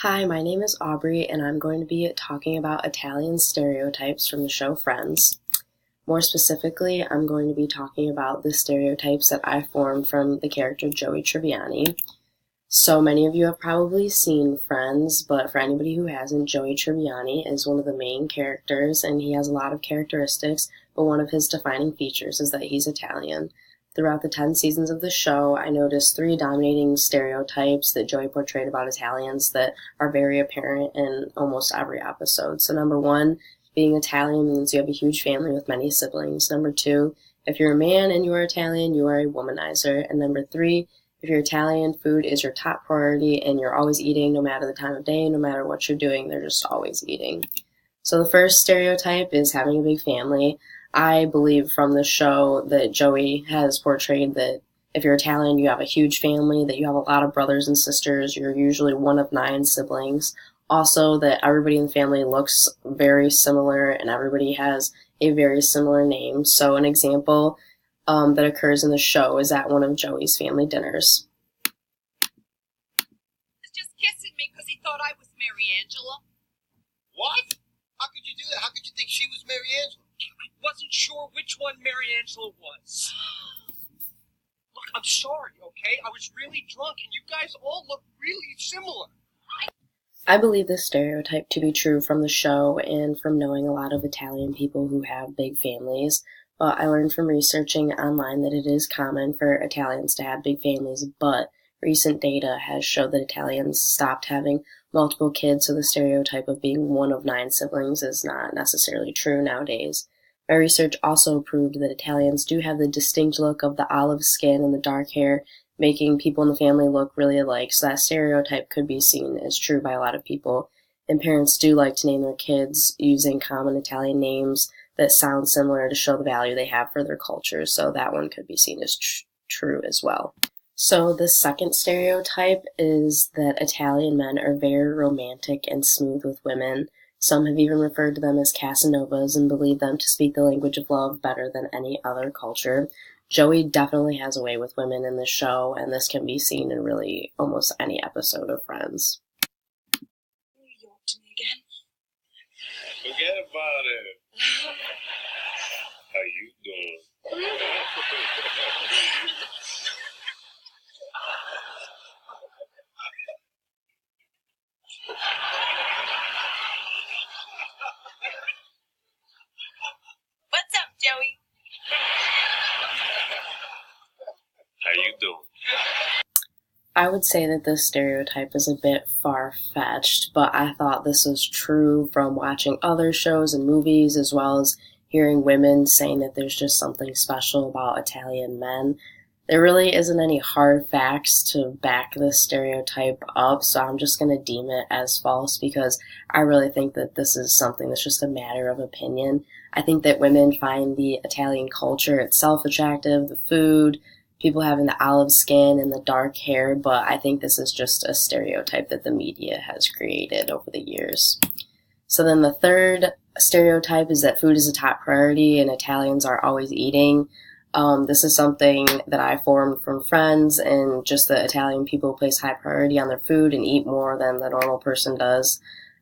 Hi, my name is Aubrey, and I'm going to be talking about Italian stereotypes from the show Friends. More specifically, I'm going to be talking about the stereotypes that I formed from the character Joey Tribbiani. So many of you have probably seen Friends, but for anybody who hasn't, Joey Tribbiani is one of the main characters, and he has a lot of characteristics, but one of his defining features is that he's Italian. Throughout the 10 seasons of the show, I noticed 3 dominating stereotypes that Joey portrayed about Italians that are very apparent in almost every episode. So number 1, being Italian means you have a huge family with many siblings. Number 2, if you're a man and you are Italian, you are a womanizer. And number 3, if you're Italian, food is your top priority and you're always eating no matter the time of day, no matter what you're doing, they're just always eating. So the first stereotype is having a big family. I believe from the show that Joey has portrayed that if you're Italian, you have a huge family, that you have a lot of brothers and sisters, you're usually one of 9 siblings. Also, that everybody in the family looks very similar and everybody has a very similar name. So an example that occurs in the show is at one of Joey's family dinners. He's just kissing me because he thought I was Mary Angela. What? How could you do that? How could you think she was Mary Angela? I wasn't sure which one Mary Angela was. Look, I'm sorry, okay? I was really drunk and you guys all look really similar. I believe this stereotype to be true from the show and from knowing a lot of Italian people who have big families. But I learned from researching online that it is common for Italians to have big families, but recent data has showed that Italians stopped having multiple kids, so the stereotype of being one of 9 siblings is not necessarily true nowadays. My research also proved that Italians do have the distinct look of the olive skin and the dark hair, making people in the family look really alike, so that stereotype could be seen as true by a lot of people. And parents do like to name their kids using common Italian names that sound similar to show the value they have for their culture, so that one could be seen as true as well. So the second stereotype is that Italian men are very romantic and smooth with women. Some have even referred to them as Casanovas and believe them to speak the language of love better than any other culture. Joey definitely has a way with women in the show, and this can be seen in really almost any episode of Friends. Will you talk to me again? Forget about it. How you doing? What's up, Joey? How you doing? I would say that this stereotype is a bit far-fetched, but I thought this was true from watching other shows and movies, as well as hearing women saying that there's just something special about Italian men. There really isn't any hard facts to back this stereotype up, so I'm just going to deem it as false because I really think that this is something that's just a matter of opinion. I think that women find the Italian culture itself attractive, the food, people having the olive skin and the dark hair, but I think this is just a stereotype that the media has created over the years. So then the third stereotype is that food is a top priority and Italians are always eating. This is something that I formed from Friends, and just that Italian people place high priority on their food and eat more than the normal person does.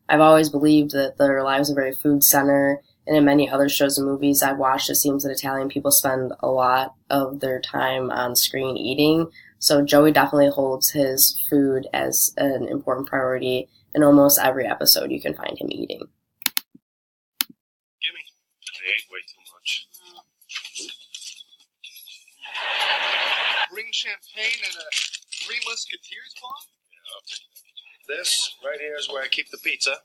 I've always believed that their lives are very food-centered, and in many other shows and movies I've watched, it seems that Italian people spend a lot of their time on screen eating. So Joey definitely holds his food as an important priority. In almost every episode you can find him eating. Gimme. I ate way too much. Bring champagne and a Three Musketeers bomb? Yeah, I'll take that. This right here is where I keep the pizza.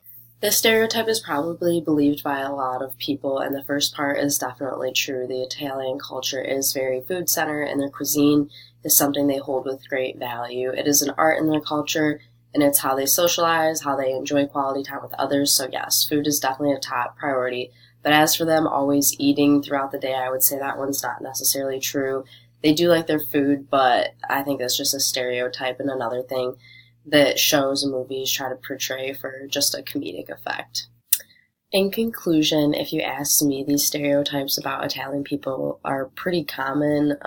This stereotype is probably believed by a lot of people, and the first part is definitely true. The Italian culture is very food-centered, and their cuisine is something they hold with great value. It is an art in their culture, and it's how they socialize, how they enjoy quality time with others. So yes, food is definitely a top priority. But as for them always eating throughout the day, I would say that one's not necessarily true. They do like their food, but I think that's just a stereotype and another thing that shows and movies try to portray for just a comedic effect. In conclusion, if you ask me, these stereotypes about Italian people are pretty common.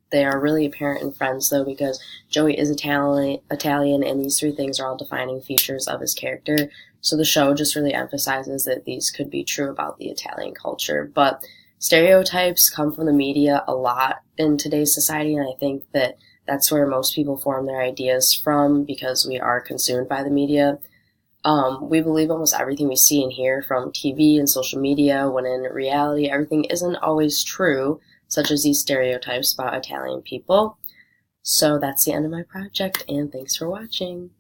They are really apparent in Friends, though, because Joey is Italian, and these three things are all defining features of his character. So the show just really emphasizes that these could be true about the Italian culture. But stereotypes come from the media a lot in today's society, and I think that that's where most people form their ideas from, because we are consumed by the media. We believe almost everything we see and hear from TV and social media, when in reality everything isn't always true, such as these stereotypes about Italian people. So that's the end of my project, and thanks for watching.